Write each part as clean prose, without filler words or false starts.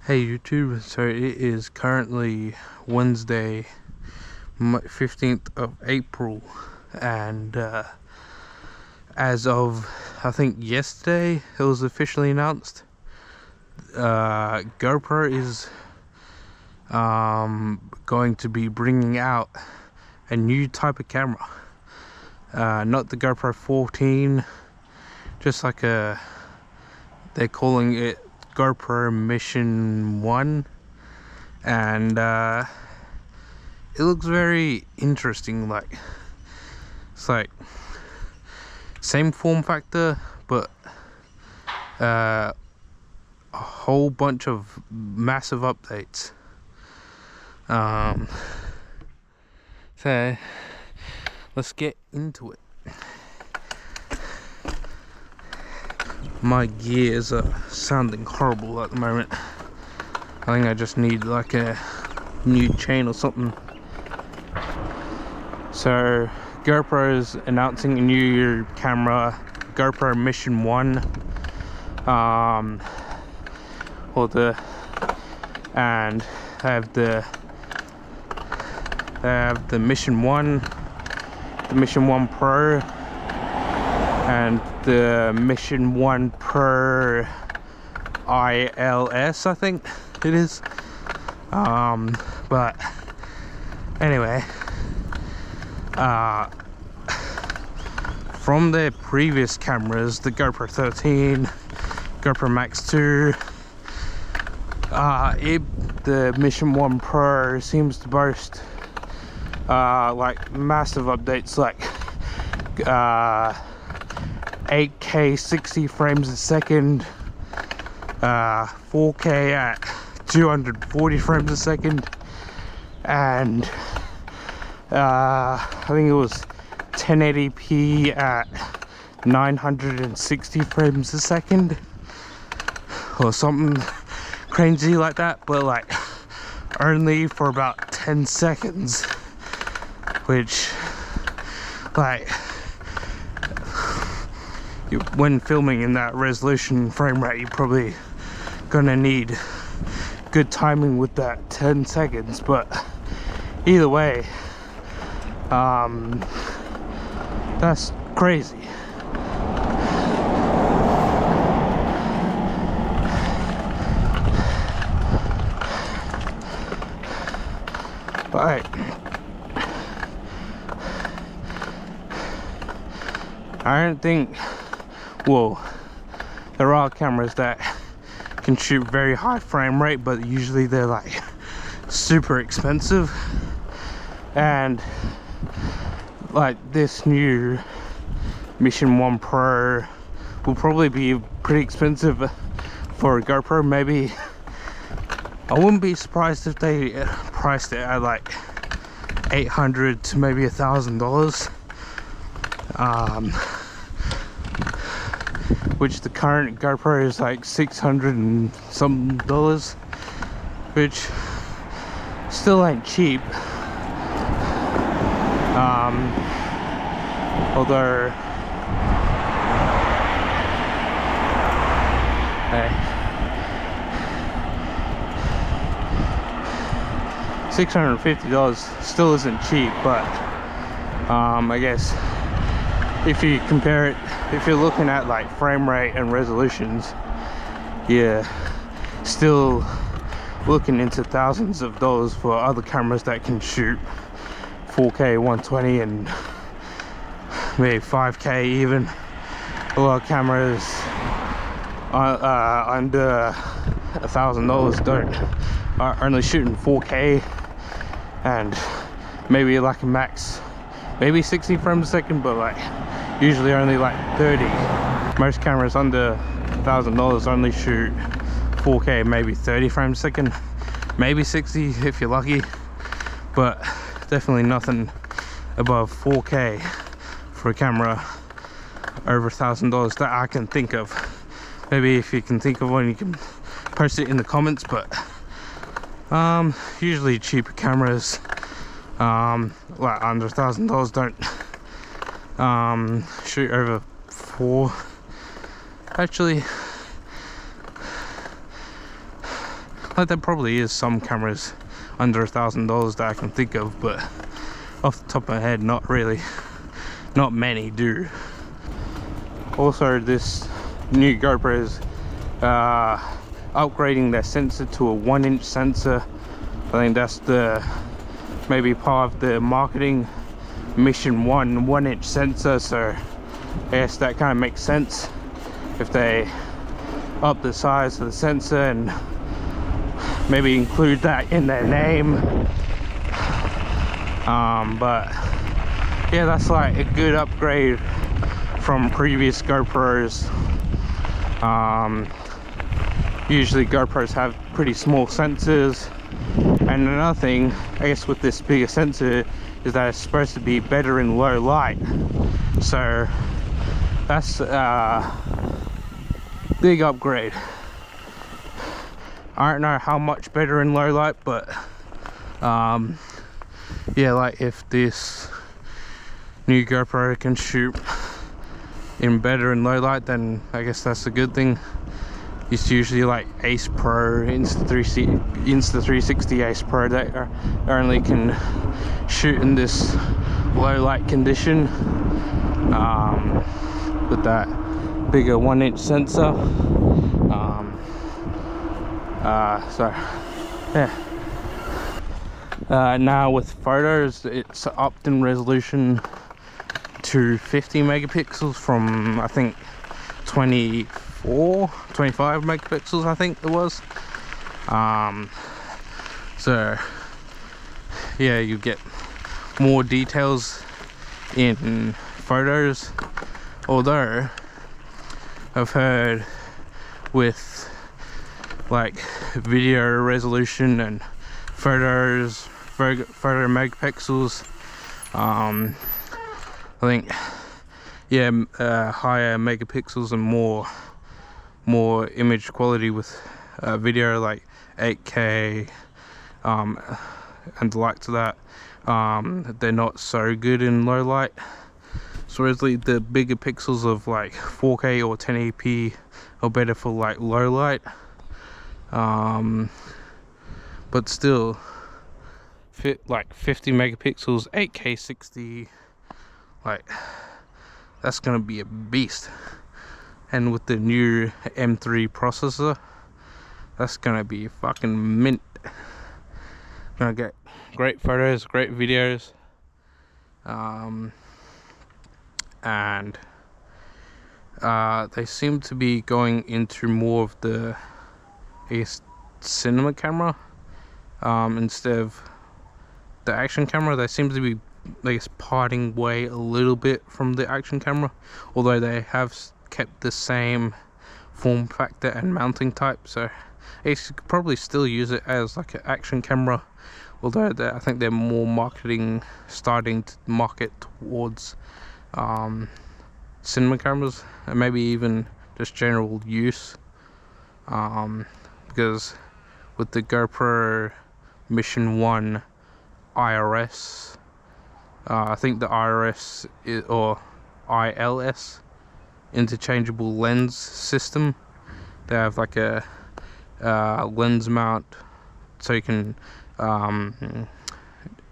Hey YouTube, so it is currently Wednesday 15th of April, and as of I think yesterday it was officially announced, GoPro is going to be bringing out a new type of camera, not the GoPro 14, just like they're calling it GoPro Mission 1, and it looks very interesting. Like, it's like same form factor, but a whole bunch of massive updates. So let's get into it. My gears are sounding horrible at the moment. I think I just need like a new chain or something. So GoPro is announcing a new camera, GoPro Mission 1. And they have the Mission 1, the Mission 1 Pro, and the Mission 1 Pro ILS, I think it is. But anyway, from their previous cameras, the GoPro 13, GoPro Max 2, the Mission 1 Pro seems to boast like massive updates, like 8K 60 frames a second, 4K at 240 frames a second, and I think it was 1080p at 960 frames a second or something crazy like that, but like only for about 10 seconds, which, like, when filming in that resolution frame rate, you're probably gonna need good timing with that 10 seconds. But either way, that's crazy. But I don't think, well, there are cameras that can shoot very high frame rate, but usually they're like super expensive, and like this new Mission 1 Pro will probably be pretty expensive for a GoPro. Maybe I wouldn't be surprised if they priced it at like $800 to maybe $1,000, which the current GoPro is like $600 and some dollars, which still ain't cheap. Although, $650 still isn't cheap, but I guess if you compare it, if you're looking at like frame rate and resolutions, yeah, still looking into thousands of dollars for other cameras that can shoot 4K 120 and maybe 5K even. A lot of cameras under $1,000 are only shooting 4K and maybe like a max, maybe 60 frames a second, but like usually only like 30. Most cameras under $1,000 only shoot 4K, maybe 30 frames a second, maybe 60 if you're lucky, but definitely nothing above 4K for a camera over $1,000 that I can think of. Maybe if you can think of one, you can post it in the comments. But usually cheaper cameras, like under $1,000, don't shoot over 4. Actually, Like, there probably is some cameras under $1,000 that I can think of, but off the top of my head, not really. Not many do. Also, this new GoPro is upgrading their sensor to a 1-inch sensor. I think that's the maybe part of the marketing mission, 1-inch sensor. So I guess that kind of makes sense if they up the size of the sensor and maybe include that in their name. But yeah, that's like a good upgrade from previous GoPros. Usually GoPros have pretty small sensors, and another thing I guess with this bigger sensor is that it's supposed to be better in low light. So that's a big upgrade. I don't know how much better in low light, but yeah, like if this new GoPro can shoot in better in low light, then I guess that's a good thing. It's usually like Ace Pro, Insta360 Ace Pro that only can shoot in this low light condition with that bigger 1-inch sensor. So yeah. Now with photos, it's upped in resolution to 50 megapixels from I think 25 megapixels I think it was. So yeah, you get more details in photos, although I've heard with like video resolution and photo megapixels, I think yeah, higher megapixels and more image quality with video, like 8K and the likes of that, they're not so good in low light. So the bigger pixels of like 4K or 1080p are better for like low light. But still, like 50 megapixels, 8K 60, like that's gonna be a beast. And with the new M3 processor, that's gonna be fucking mint. Gonna get great photos, great videos, and they seem to be going into more of the, I guess, cinema camera instead of the action camera. They seem to be, I guess, parting way a little bit from the action camera, although they have kept the same form factor and mounting type. So you could probably still use it as like an action camera, although I think they're more starting to market towards cinema cameras and maybe even just general use, because with the GoPro Mission 1 IRS, I think the IRS or ILS, interchangeable lens system, they have like a lens mount, so you can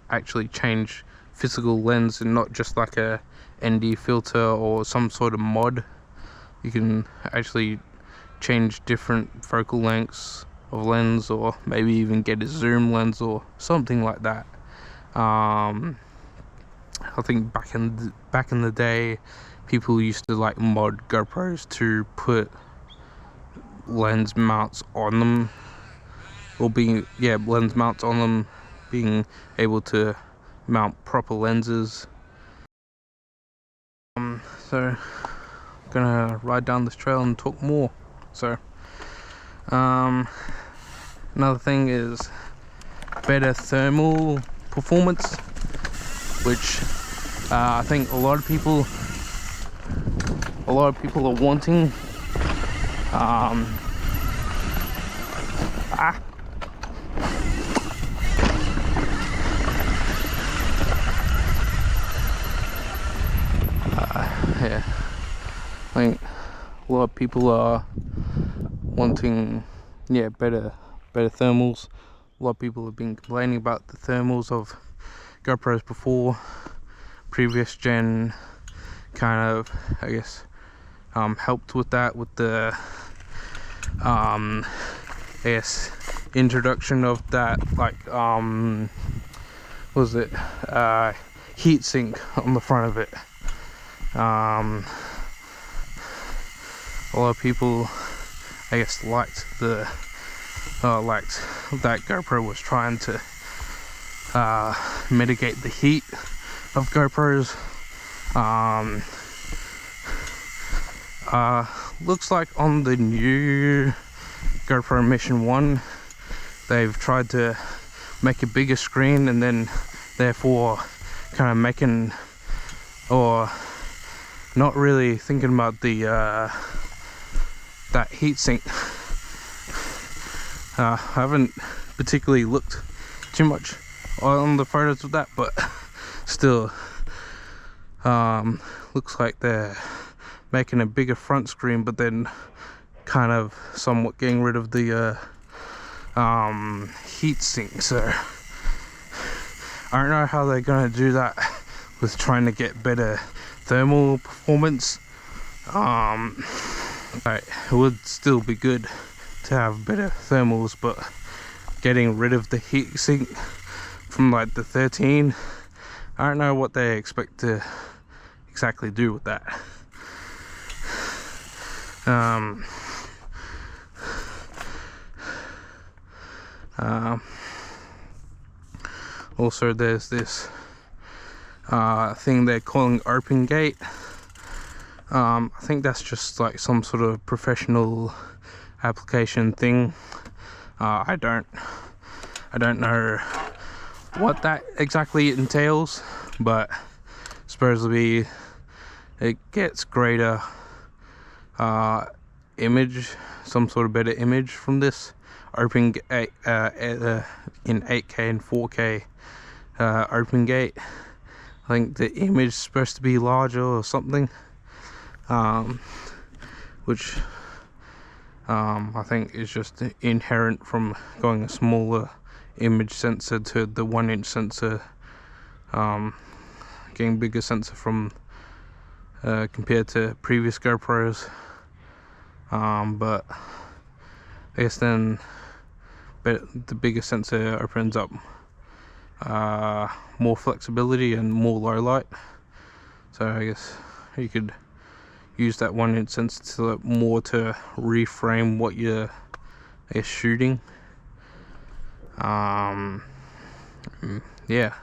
actually change physical lens and not just like a ND filter or some sort of mod. You can actually change different focal lengths of lens, or maybe even get a zoom lens or something like that. I think back in the day, people used to like mod GoPros to put lens mounts on them, or lens mounts on them, being able to mount proper lenses. So gonna ride down this trail and talk more. So another thing is better thermal performance, which I think a lot of people are wanting. Yeah, I think a lot of people are wanting better better thermals. A lot of people have been complaining about the thermals of GoPros before. Previous gen kind of, I guess, helped with that, with the I guess introduction of that, like what was it, heat sink on the front of it. A lot of people, I guess, liked that GoPro was trying to mitigate the heat of GoPros. Looks like on the new GoPro Mission 1 they've tried to make a bigger screen, and then therefore kind of making, or not really thinking about the that heatsink. I haven't particularly looked too much on the photos of that, but still, looks like they're making a bigger front screen, but then kind of somewhat getting rid of the heatsink. So I don't know how they're gonna do that with trying to get better thermal performance. It would still be good to have better thermals, but getting rid of the heatsink from like the 13, I don't know what they expect to exactly do with that. Also there's this thing they're calling open gate. I think that's just like some sort of professional application thing. I don't know what that exactly entails, but supposedly it gets greater image, some sort of better image from this open gate in 8K and 4K open gate. I think the image is supposed to be larger or something, which I think is just inherent from going a smaller image sensor to the 1-inch sensor, getting bigger sensor from compared to previous GoPros. But I guess then the bigger sensor opens up more flexibility and more low light, so I guess you could use that 1-inch sensor more to reframe what you're, I guess, shooting. Yeah.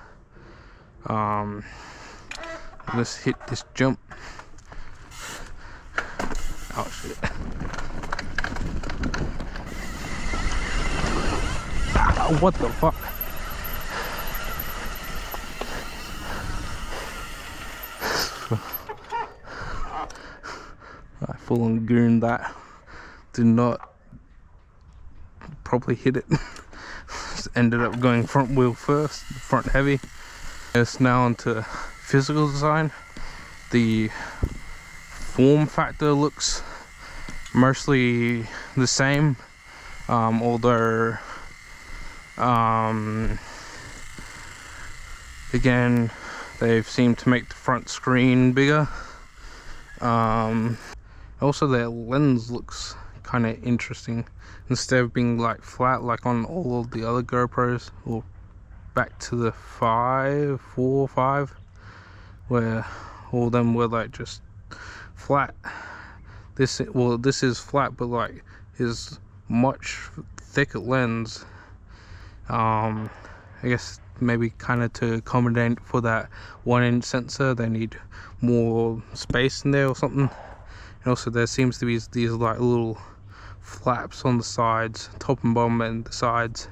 Let's hit this jump. Oh shit. What the fuck? I full on gooned that. Did not properly hit it. Just ended up going front wheel first, front heavy. It's now onto physical design. The form factor looks mostly the same, although again, they've seemed to make the front screen bigger. Also their lens looks kind of interesting. Instead of being like flat like on all of the other GoPros, or back to the 4 or 5, where all of them were like just flat. This is flat, but like is much thicker lens. I guess maybe kind of to accommodate for that 1-inch sensor, they need more space in there or something. And also there seems to be these like little flaps on the sides, top and bottom, and the sides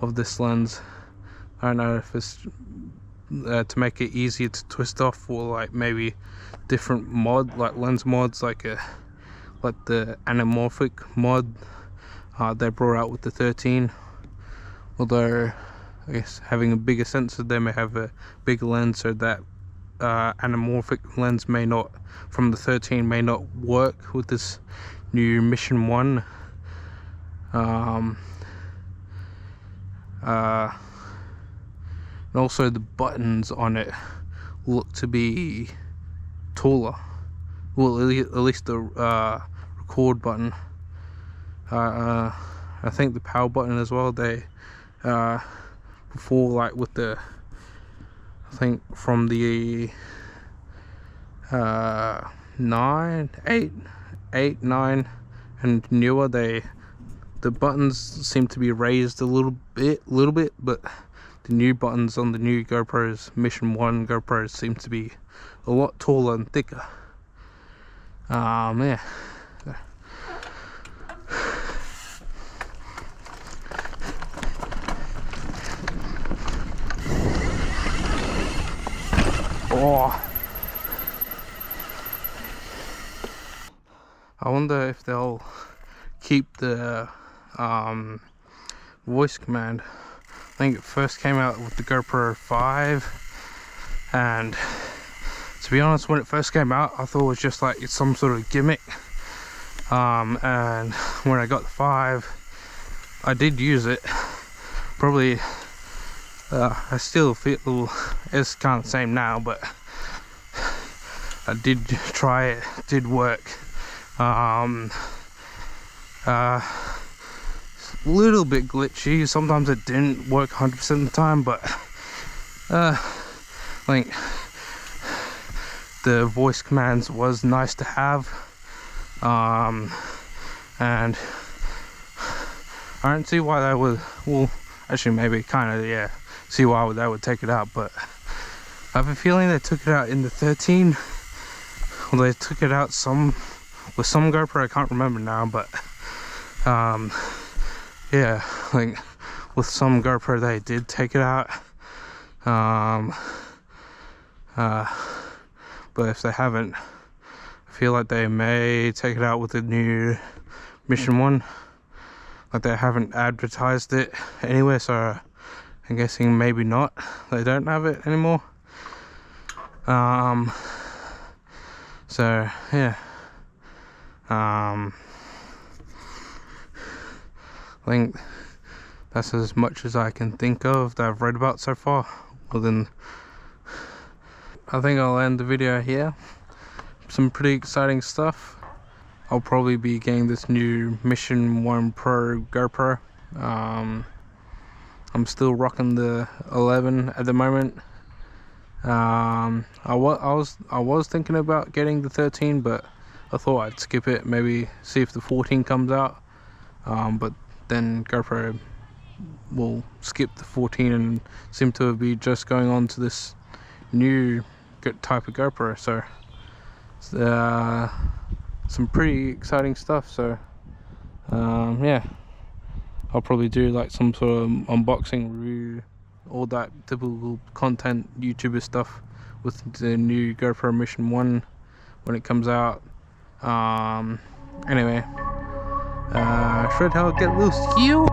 of this lens. I don't know if it's to make it easier to twist off, or like maybe different mod, like lens mods, like the anamorphic mod they brought out with the 13. Although I guess having a bigger sensor, they may have a bigger lens, so that anamorphic lens may not, from the 13, may not work with this new Mission 1. and also the buttons on it look to be taller. Well, at least the record button. I think the power button as well, they before, like with the, I think from the 9, 8, 9 and newer, the buttons seem to be raised a little bit, but the new buttons on the new GoPros, Mission 1 GoPros, seem to be a lot taller and thicker. Yeah. Oh, I wonder if they'll keep the voice command. I think it first came out with the GoPro 5, and to be honest, when it first came out, I thought it was just like it's some sort of gimmick. And when I got the 5, I did use it. Probably, I still feel it's kind of the same now, but I did try it. It did work. Little bit glitchy. Sometimes it didn't work 100% of the time, but I think the voice commands was nice to have. And I don't see why they would, well, actually maybe kind of, yeah, see why they would take it out, but I have a feeling they took it out in the 13, or they took it out with some GoPro, I can't remember now, but yeah, like with some GoPro they did take it out. But if they haven't, I feel like they may take it out with the new Mission 1. Like they haven't advertised it anywhere, so I'm guessing maybe not. They don't have it anymore. So yeah. I think that's as much as I can think of that I've read about so far. Well then, I think I'll end the video here. Some pretty exciting stuff. I'll probably be getting this new Mission 1 Pro GoPro. I'm still rocking the 11 at the moment. I was thinking about getting the 13, but I thought I'd skip it, maybe see if the 14 comes out. But then GoPro will skip the 14 and seem to be just going on to this new type of GoPro. So some pretty exciting stuff. So yeah, I'll probably do like some sort of unboxing review, all that typical content YouTuber stuff with the new GoPro Mission 1 when it comes out. Anyway, Shred Hell, get loose, you!